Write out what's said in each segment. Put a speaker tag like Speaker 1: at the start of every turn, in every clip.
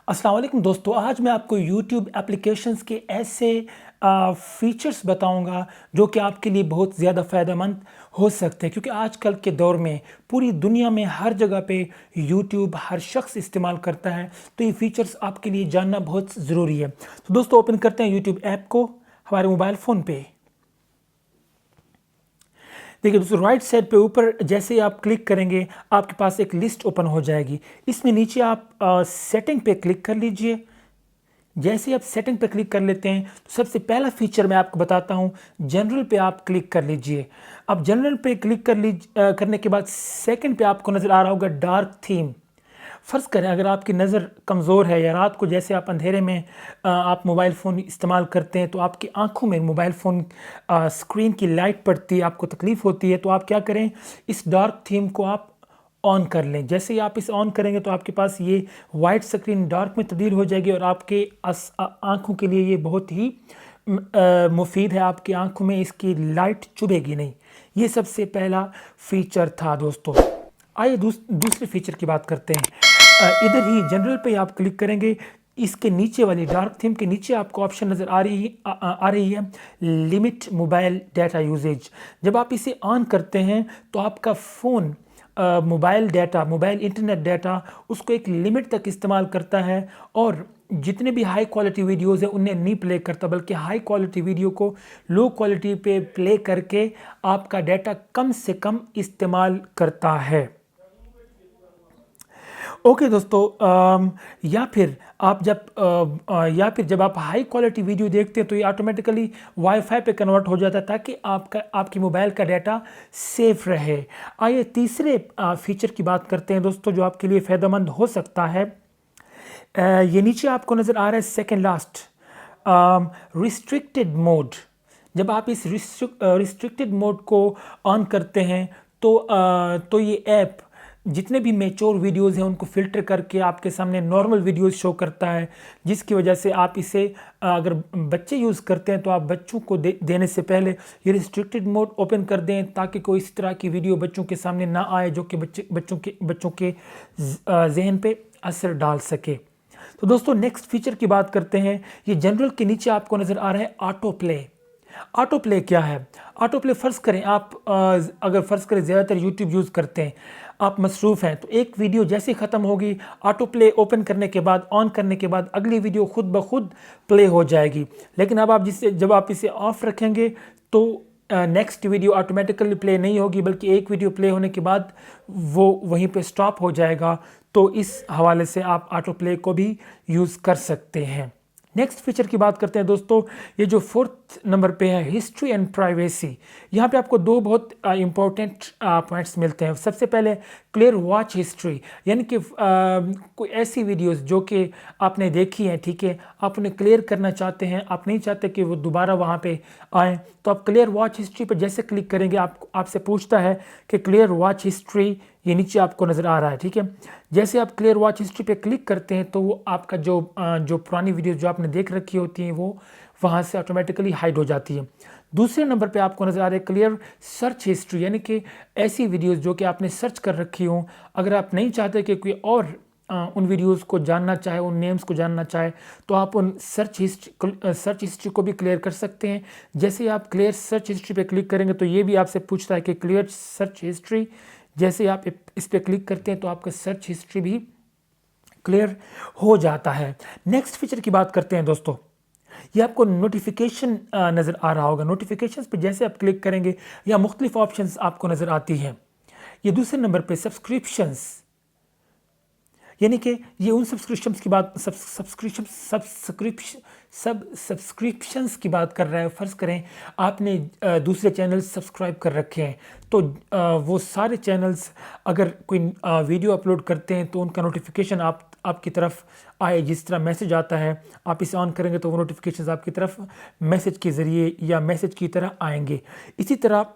Speaker 1: अस्सलाम वालेकुम दोस्तों, आज मैं आपको YouTube एप्लीकेशंस के ऐसे फीचर्स बताऊंगा जो कि आपके लिए बहुत ज़्यादा फ़ायदेमंद हो सकते हैं, क्योंकि आजकल के दौर में पूरी दुनिया में हर जगह पे YouTube हर शख्स इस्तेमाल करता है। तो ये फीचर्स आपके लिए जानना बहुत ज़रूरी है। तो दोस्तों, ओपन करते हैं YouTube ऐप को हमारे मोबाइल फ़ोन पे। देखिए दोस्तों, राइट साइड पे ऊपर जैसे ही आप क्लिक करेंगे आपके पास एक लिस्ट ओपन हो जाएगी। इसमें नीचे आप सेटिंग पे क्लिक कर लीजिए। जैसे ही आप सेटिंग पे क्लिक कर लेते हैं तो सबसे पहला फीचर मैं आपको बताता हूं, जनरल पे आप क्लिक कर लीजिए। अब जनरल पे क्लिक करने के बाद सेकंड पे आपको नज़र आ रहा होगा डार्क थीम। फ़र्ज़ करें अगर आपकी नज़र कमज़ोर है या रात को जैसे आप अंधेरे में आप मोबाइल फ़ोन इस्तेमाल करते हैं तो आपकी आंखों में मोबाइल फ़ोन स्क्रीन की लाइट पड़ती है, आपको तकलीफ़ होती है, तो आप क्या करें, इस डार्क थीम को आप ऑन कर लें। जैसे ही आप इसे ऑन करेंगे तो आपके पास ये वाइट स्क्रीन डार्क में तब्दील हो जाएगी और आपके आँखों के लिए ये बहुत ही मुफीद है। आपकी आँखों में इसकी लाइट चुभेगी नहीं। ये सबसे पहला फ़ीचर था दोस्तों। आइए दूसरे फीचर की बात करते हैं। इधर ही जनरल पे आप क्लिक करेंगे। इसके नीचे वाली डार्क थीम के नीचे आपको ऑप्शन नज़र आ रही है लिमिट मोबाइल डाटा यूजेज। जब आप इसे ऑन करते हैं तो आपका फ़ोन मोबाइल इंटरनेट डाटा उसको एक लिमिट तक इस्तेमाल करता है और जितने भी हाई क्वालिटी वीडियोज़ हैं उन्हें नहीं प्ले करता, बल्कि हाई क्वालिटी वीडियो को लो क्वालिटी पे प्ले करके आपका डाटा कम से कम इस्तेमाल करता है। ओके दोस्तों, या फिर जब आप हाई क्वालिटी वीडियो देखते हैं तो ये ऑटोमेटिकली वाईफाई पे कन्वर्ट हो जाता है ताकि आपकी मोबाइल का डाटा सेफ रहे। आइए तीसरे फीचर की बात करते हैं दोस्तों जो आपके लिए फ़ायदेमंद हो सकता है। ये नीचे आपको नज़र आ रहा है सेकेंड लास्ट, रिस्ट्रिक्टेड मोड। जब आप इस रिस्ट्रिक्टेड मोड को ऑन करते हैं तो ये ऐप जितने भी मैच्योर वीडियोस हैं उनको फ़िल्टर करके आपके सामने नॉर्मल वीडियोस शो करता है, जिसकी वजह से आप इसे अगर बच्चे यूज़ करते हैं तो आप बच्चों को देने से पहले ये रिस्ट्रिक्टेड मोड ओपन कर दें ताकि कोई इस तरह की वीडियो बच्चों के सामने ना आए जो कि बच्चों के जहन पे असर डाल सके। तो दोस्तों, नेक्स्ट फीचर की बात करते हैं। ये जनरल के नीचे आपको नज़र आ रहा है ऑटो प्ले। ऑटो प्ले क्या है? ऑटो प्ले फ़र्ज़ करें आप अगर फ़र्ज़ करें ज़्यादातर यूट्यूब यूज़ करते हैं, आप मसरूफ़ हैं, तो एक वीडियो जैसे ख़त्म होगी ऑटो प्ले ओपन करने के बाद, ऑन करने के बाद अगली वीडियो खुद ब खुद प्ले हो जाएगी। लेकिन अब जब आप इसे ऑफ़ रखेंगे तो नेक्स्ट वीडियो ऑटोमेटिकली प्ले नहीं होगी, बल्कि एक वीडियो प्ले होने के बाद वो वहीं पे स्टॉप हो जाएगा। तो इस हवाले से आप ऑटो प्ले को भी यूज़ कर सकते हैं। नेक्स्ट फीचर की बात करते हैं दोस्तों। ये जो फोर्थ नंबर पे है हिस्ट्री एंड प्राइवेसी, यहाँ पे आपको दो बहुत इंपॉर्टेंट पॉइंट्स मिलते हैं। सबसे पहले क्लियर वॉच हिस्ट्री, यानी कि कोई ऐसी वीडियोस जो कि आपने देखी हैं, ठीक है, आप उन्हें क्लियर करना चाहते हैं, आप नहीं चाहते कि वो दोबारा वहाँ पे आएँ, तो आप क्लियर वॉच हिस्ट्री पर जैसे क्लिक करेंगे आपसे पूछता है कि क्लियर वॉच हिस्ट्री, ये नीचे आपको नज़र आ रहा है, ठीक है। जैसे आप क्लियर वॉच हिस्ट्री पे क्लिक करते हैं तो वो आपका जो पुरानी वीडियो जो आपने देख रखी होती हैं वो वहाँ से ऑटोमेटिकली हाइड हो जाती है। दूसरे नंबर पे आपको नज़र आ रहा है क्लियर सर्च हिस्ट्री, यानी कि ऐसी वीडियोस जो कि आपने सर्च कर रखी हों, अगर आप नहीं चाहते कि कोई और उन वीडियोस को जानना चाहे, उन नेम्स को जानना चाहे, तो आप उन सर्च हिस्ट्री को भी क्लियर कर सकते हैं। जैसे ही आप क्लियर सर्च हिस्ट्री पे क्लिक करेंगे तो ये भी आपसे पूछता है कि क्लियर सर्च हिस्ट्री। जैसे आप इस पर क्लिक करते हैं तो आपका सर्च हिस्ट्री भी क्लियर हो जाता है। नेक्स्ट फीचर की बात करते हैं दोस्तों। ये आपको नोटिफिकेशन नज़र आ रहा होगा। नोटिफिकेशंस पे जैसे आप क्लिक करेंगे या मुख्तलिफ ऑप्शंस आपको नज़र आती हैं। ये दूसरे नंबर पे सब्सक्रिप्शंस, यानी कि ये उन सब्सक्रिप्शंस की बात कर रहा है। फ़र्ज़ करें आपने दूसरे चैनल सब्सक्राइब कर रखे हैं तो वो सारे चैनल्स अगर कोई वीडियो अपलोड करते हैं तो उनका नोटिफिकेशन आपकी तरफ आए। जिस तरह मैसेज आता है, आप इसे ऑन करेंगे तो वो नोटिफिकेशन आपकी तरफ मैसेज के ज़रिए या मैसेज की तरह आएंगे। इसी तरह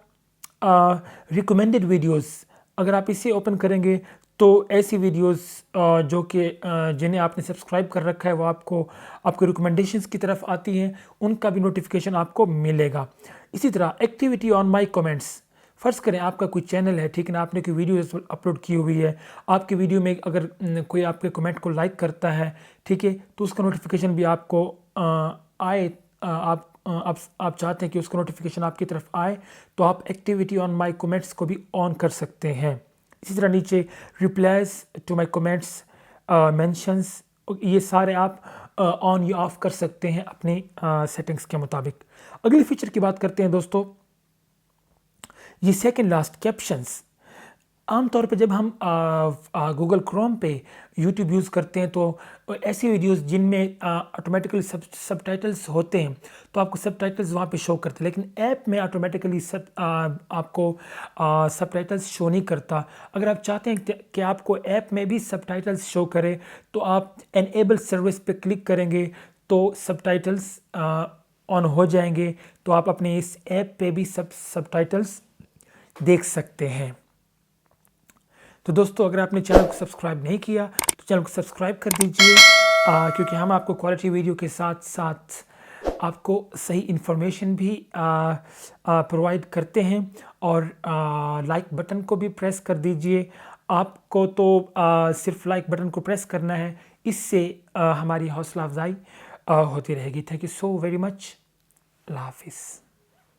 Speaker 1: रिकमेंडेड वीडियोस, अगर आप इसे ओपन करेंगे तो ऐसी वीडियोस जो कि जिन्हें आपने सब्सक्राइब कर रखा है वो आपके रिकमेंडेशंस की तरफ आती हैं, उनका भी नोटिफिकेशन आपको मिलेगा। इसी तरह एक्टिविटी ऑन माय कमेंट्स, फ़र्ज़ करें आपका कोई चैनल है, ठीक है ना, आपने कोई वीडियो अपलोड की हुई है, आपकी वीडियो में अगर कोई आपके कमेंट को लाइक करता है, ठीक है, तो उसका नोटिफिकेशन भी आपको आए, आप चाहते हैं कि उसका नोटिफिकेशन आपकी तरफ आए, तो आप एक्टिविटी ऑन माई कमेंट्स को भी ऑन कर सकते हैं। इसी तरह नीचे replies to my comments, mentions, ये सारे आप ऑन या ऑफ कर सकते हैं अपनी सेटिंग्स के मुताबिक। अगली फीचर की बात करते हैं दोस्तों, ये सेकंड लास्ट कैप्शंस। आमतौर पे जब हम गूगल क्रोम पे यूट्यूब यूज़ करते हैं तो ऐसी वीडियोस जिनमें ऑटोमेटिकली सबटाइटल्स होते हैं, तो आपको सबटाइटल्स वहाँ पे शो करते हैं, लेकिन ऐप में ऑटोमेटिकली आपको सबटाइटल्स शो नहीं करता। अगर आप चाहते हैं कि आपको ऐप में भी सबटाइटल्स शो करे, तो आप एनेबल सर्विस पे क्लिक करेंगे तो सबटाइटल्स ऑन हो जाएंगे, तो आप अपने इस ऐप पे भी सबटाइटल्स देख सकते हैं। तो दोस्तों, अगर आपने चैनल को सब्सक्राइब नहीं किया तो चैनल को सब्सक्राइब कर दीजिए, क्योंकि हम आपको क्वालिटी वीडियो के साथ साथ आपको सही इन्फॉर्मेशन भी प्रोवाइड करते हैं। और लाइक बटन को भी प्रेस कर दीजिए। आपको तो सिर्फ लाइक बटन को प्रेस करना है, इससे हमारी हौसला अफजाई होती रहेगी। Thank you so very much. अल्लाह हाफिज़।